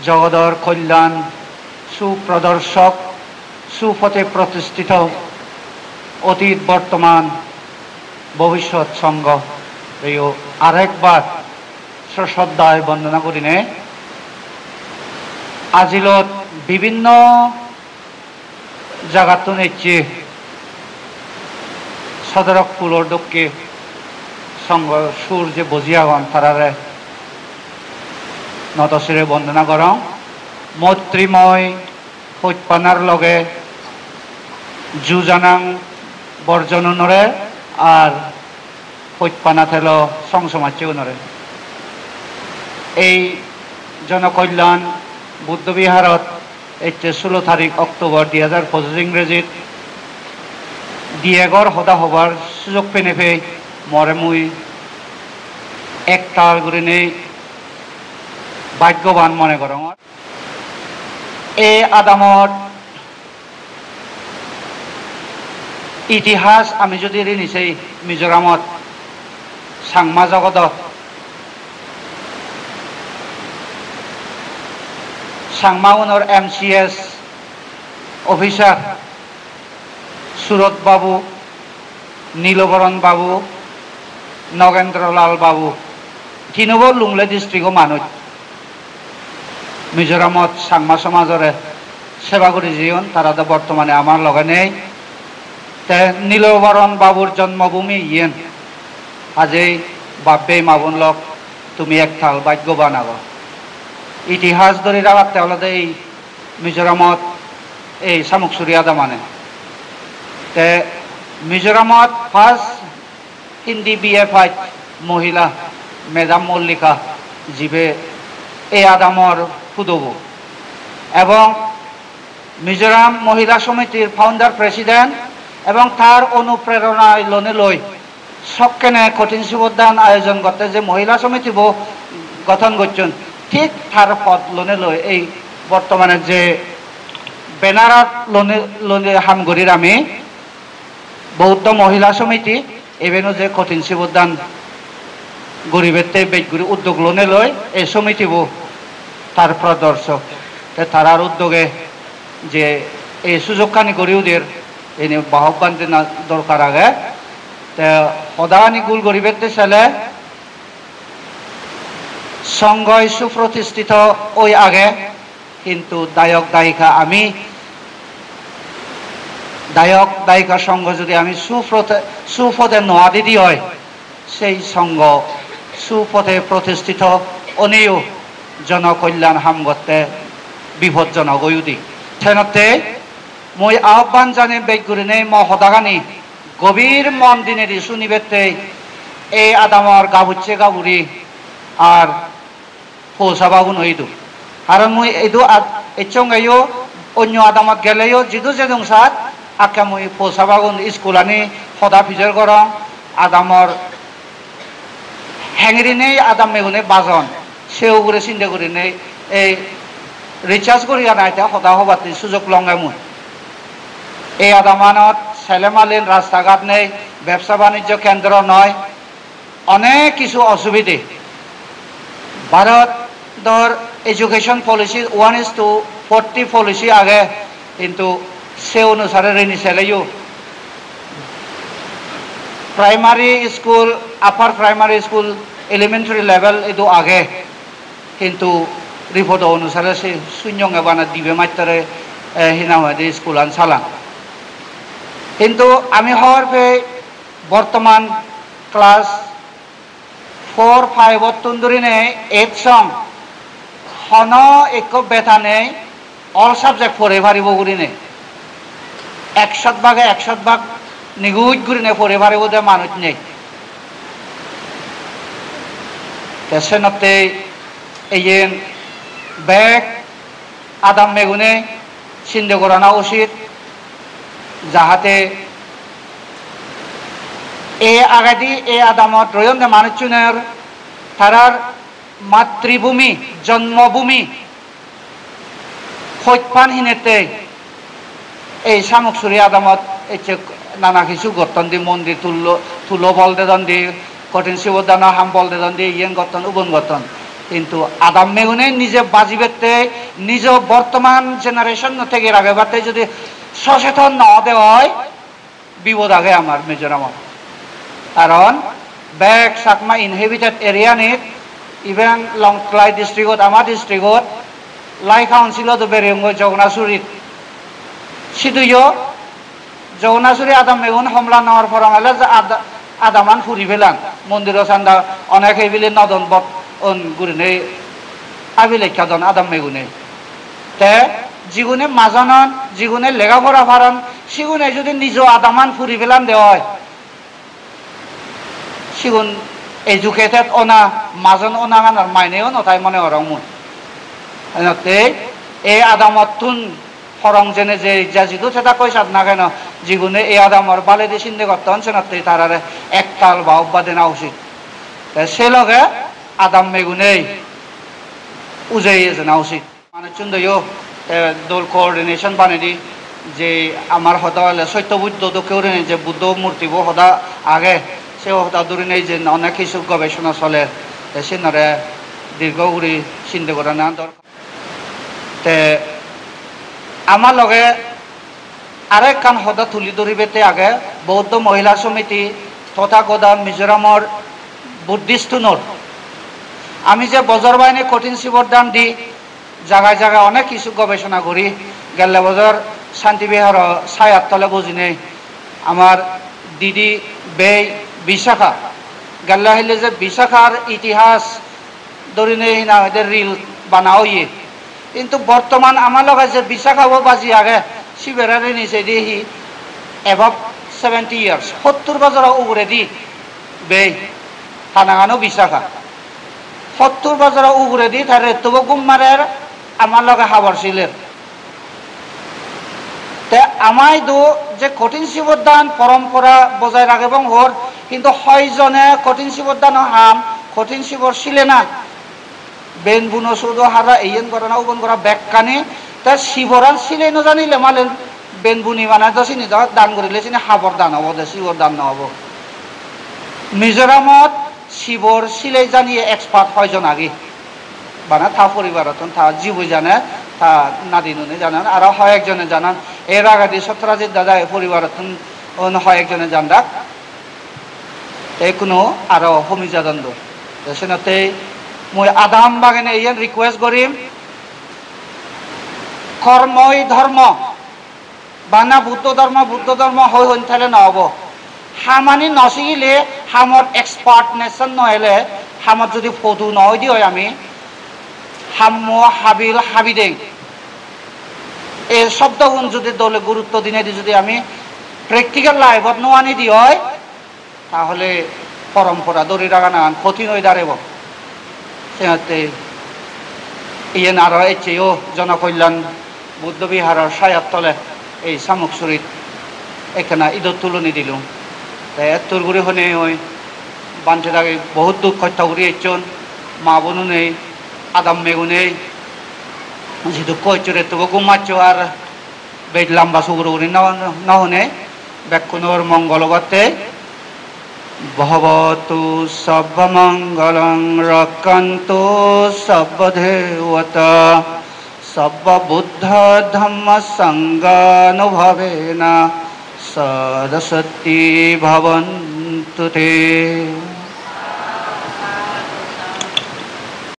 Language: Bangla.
জগদর কল্যাণ সুপ্রদর্শক সুপথে প্রতিষ্ঠিত অতীত বর্তমান ভবিষ্যৎ সংঘ এই আরেকবার সশ্রদ্ধায় বন্দনা করিনে আজিলত বিভিন্ন জায়গাতো নেচে সদরক ফুলর দক্ষে সংঘ সুর যে বজিয়াগন তারারে নতশিরে বন্দনা করং মৈত্রীময় হৈপানার লগে যুজানাং বর্জন নরে আর হৈপানা থেল সংসমাচ্ছে নরে এই জনকল্যাণ বুদ্ধবিহারত 16 তারিখ অক্টোবর 2025 ইংরেজিত দিয়েগর হদা হবার সুযোগ পেনে পে মরে মুই একটার করে নেই ভাগ্যবান মনে করং এই আদামর ইতিহাস আমি যদি নিছেই মিজোরামত সাংমা জগতত সাংমা উনর MCS অফিসার সুরত বাবু নীলবরণ বাবু নগেন্দ্রলাল বাবু তিনবর লুংলে ডিস্ট্রিক্ট মানুষ মিজোরামত সাংমা সমাজরে সেবা করে জীবন তারা তো বর্তমানে আমার লগে নেই নীলবরণ বাবুর জন্মভূমি ইয়েন আজই বাব্যে মাবন লগ তুমি একথাল ভাগ্যবান আগ ইতিহাস ধরে রাখতে হলে এই মিজোরামত এই শামুকসুরি আদা মানে মিজোরামত ফার্স্ট হিন্দি BA মহিলা মেডাম মল্লিকা জীবে এই আদামর ফুদব এবং মিজোরাম মহিলা সমিতির ফাউন্ডার প্রেসিডেন্ট এবং তার অনুপ্রেরণায় লোনে লই সকেনে কঠিন শিবদান আয়োজন করতে যে মহিলা সমিতি গঠন করছেন ঠিক তার পদ লোনে লই এই বর্তমানে যে বেনারত লোনে লোনে হামগরির আমি বৌদ্ধ মহিলা সমিতি এবেনো যে কঠিন শিবদান গরিবেতে বেগগুরি উদ্যোগ লোনে লই এই সমিতি তার প্রদর্শক তারার উদ্যোগে যে এই সুযোগখানি গরিবদের এনে বাহবান দরকার আগে সদানি গুল গরিবেতে ছেলে সংঘয় সুপ্রতিষ্ঠিত ওই আগে কিন্তু দায়ক দায়িকা আমি দায়ক দায়িকা সংঘ যদি আমি সুপথে নোয়াদি দি হয় সেই সংঘ সুপথে প্রতিষ্ঠিত অনেও জনকল্যাণ হামগতে বিপজ্জনক ওয়ুদি থেনতে মই আহ্বান জানি বেগুরিনে মহদাগানি গভীর মন দিনে দি শুনিবেতে এই আদামর গাবুচ্ছে গাবুরি আর পৌঁছাবাগুন হইদু কারণ মই এইদু এচঙ্গাইও অন্য আদামত গেলেও যিদু যেদংসাত আকে মই পৌঁছাবাগুন স্কুল আনি সদা ফিজর করং আদামর হ্যাংরিনে আদাম মেগুনে বাজন সেও করে চিন্তা করি নেই এই রিচার্জ করি আনাইতে সদা হবাতে সুযোগ লঙ্গাই মুই এই আদামানত ছেলেমালিন রাস্তাঘাট নেই ব্যবসা বাণিজ্য কেন্দ্র নয় অনেক কিছু অসুবিধে ভারত ধর এডুকেশন পলিসি 1:40 পলিসি আগে কিন্তু সে অনুসারে রেনি ছেলেও primary school upper primary school elementary level এদু আগে কিন্তু রিপোর্ট অনুসারে সে শূন্য বানা দিবে মাত্রে হিনা হয় স্কুল আন সালান কিন্তু আমি হওয়ার পে বর্তমান ক্লাস 4-5 তন্দুরিনে 8 সং হন এক বেতানে অল সাবজেক্ট পড়ে পারিব গুরিনে 100% নিগুজ গুরিনে পড়ে পারিব দে মানুষ নেই তেসেনতে এই ব্যাগ আদাম মেগুনে চিন্তা করানো উচিত যাহাতে এ আগাদি এ আদামত রয়ন মানুষজনের তারার মাতৃভূমি জন্মভূমি হৈপানহীনেতে এই শামুকসুরি আদামত নানা কিছু গঠন দি মন্দির তুলো বল দেদন দি কঠিন শিবদান হাম বল দেদন দি ইয়েন গঠন উবন গঠন কিন্তু আদাম মেগুনে নিজে বাজি বেতে নিজ বর্তমান জেনারেশন থেকে আগে বাতে যদি সচেতন না দেওয়া হয় বিপদ আগে আমার মিজোরামত কারণ ব্যাক সাকমা ইনহেবিটেড এরিয়া নিত ইভেন লংক্লাই ডিস্ট্রিক্টত আমার ডিস্ট্রিক্টত লাই কাউন্সিলত বেরিয়ঙ্গ জগনাচুরিত সিধুইও জগনাচুরি আদাম মেগুন হমলা নেওয়ার পর আদামান ফুরি ফেলান মন্দির চান্দা অনেক এইবিলি নদন বট গুরিনে আবিলেখা দন আদাম মেগুনে তে যিগুনে মাজানন যিগুনে লেখাপড়া ফারান সিগুনে যদি নিজ আদামান ফুরি ফেলান দেওয়া হয় সিগুন এডুকেটেড ওনা মাজন ওনাগানার মাইনেও নথাই মনে হরংমুন এই আদামতুন হরং জেনে যে যিটো সেটা কইসাত না কেন যিগুনে এই আদামর বালেদি চিন্তা করতে সেনাতে তারারে একতাল বা অব্বাদে না উচিত সে লগে আদাম মেগুনেই উজাই জানা উচিত মানে চুন্দইও দোল কোঅর্ডিনেশন বানাই যে আমার সদা সত্য বুদ্ধ কেউ যে বুদ্ধ মূর্তি সদা আগে সে সদা দূরে নেই যে অনেক কিছু গবেষণা চলে সেনারে দীর্ঘ উড়ি চিন্তা করা না দরকার তে আমার লগে আরেক কান সদা তুলি ধরিবেতে আগে বৌদ্ধ মহিলা সমিতি তথাগতা মিজোরামর বুদ্ধিস্টুনর আমি যে বজর বাহিনী কঠিন শিবরদান দি জায়গায় জায়গায় অনেক কিছু গবেষণা করি গেলে বজর শান্তিবিহার ছায়ার তলে বুঝি নেই আমার দিদি বেই বিশাখা গেলে হইলে যে বিশাখার ইতিহাস ধরি নেই না এদের রিল বানাও ইয়ে কিন্তু বর্তমান আমার লগে যে বিশাখাও বাজি আগে শিবেরারে নিচে দিহি এভাব 70 ইয়ার্স 70 বছর উগরে দি বেই থানাগানো বিশাখা 70 বছর উগরে দি তার তবু গুম্মারের আমার লগে হাবর ছিলেন তে আমায় দো যে কঠিন শিবদান পরম্পরা বজায় রাখে এবং হর কিন্তু হয়জনে কঠিন শিবদান হাম কঠিন শিবর ছিলে না বেন বুনো শুধু হারা এইন করে না উবন করা ব্যাখ্যানি তা শিবরান ছিলে না জানিলে মালেন বেন বুনি মানে তো চিনি দান করিলে চিনি হাবর দান হব দে শিবর দান নহব মিজোরামত শিবর ছিলে জানিয়ে এক্সপার্ট হয়জন আগে বানা থা পরিবারত থা জীবই জানে তা নাদিনুনে জানান আর হয় একজনে জানান এর আগাদি সত্রাজিৎ দাদা পরিবারত হয় একজনে জানরা এই কোনো আরো হমিজাদন্দ সেনাতে মই আদাম বাগানে ইয়ান রিকোয়েস্ট করিম কর্মই ধর্ম বানা বুদ্ধ ধর্ম হয় হইন থাকলে নহব হামানি নচিলে হামর এক্সপার্টনেশন নহলে হামত যদি ফটো নহয় দি হয় আমি হাম্য হাবিল হাবিদেং এই শব্দগুণ যদি দলে গুরুত্ব দিনে দি যদি আমি প্র্যাকটিক্যাল লাইফত নোয়ানি দি হয় তাহলে পরম্পরা দড়ি রাখা না কঠিন হয়ে দাঁড়াব সেহাতে ইয়েন আরো এচেও জনকল্যাণ বুদ্ধবিহারের ছায়ার তলে এই শামুকচুরিত এখানে ঈদত তুলনি দিলুম তোর ঘুরে হনে ওই বান্ধে থাকে বহুত দুঃখ হত্যা ঘুরি এসছন মা বোনও নেই আদাম মেগু নেই যে দুঃখ হচ্ছে তবু ঘুমাচ্ছ আর বেদ লাম্বা সুগুরু ঘুরি নহনে ব্যাকুণর মঙ্গলগতে ভবতু সর্বমঙ্গলং রক্ষন্তু সর্বদেবতা সর্ববুদ্ধ ধম্ম সংগানুভবেন সরস্বতী ভবন্তু তে।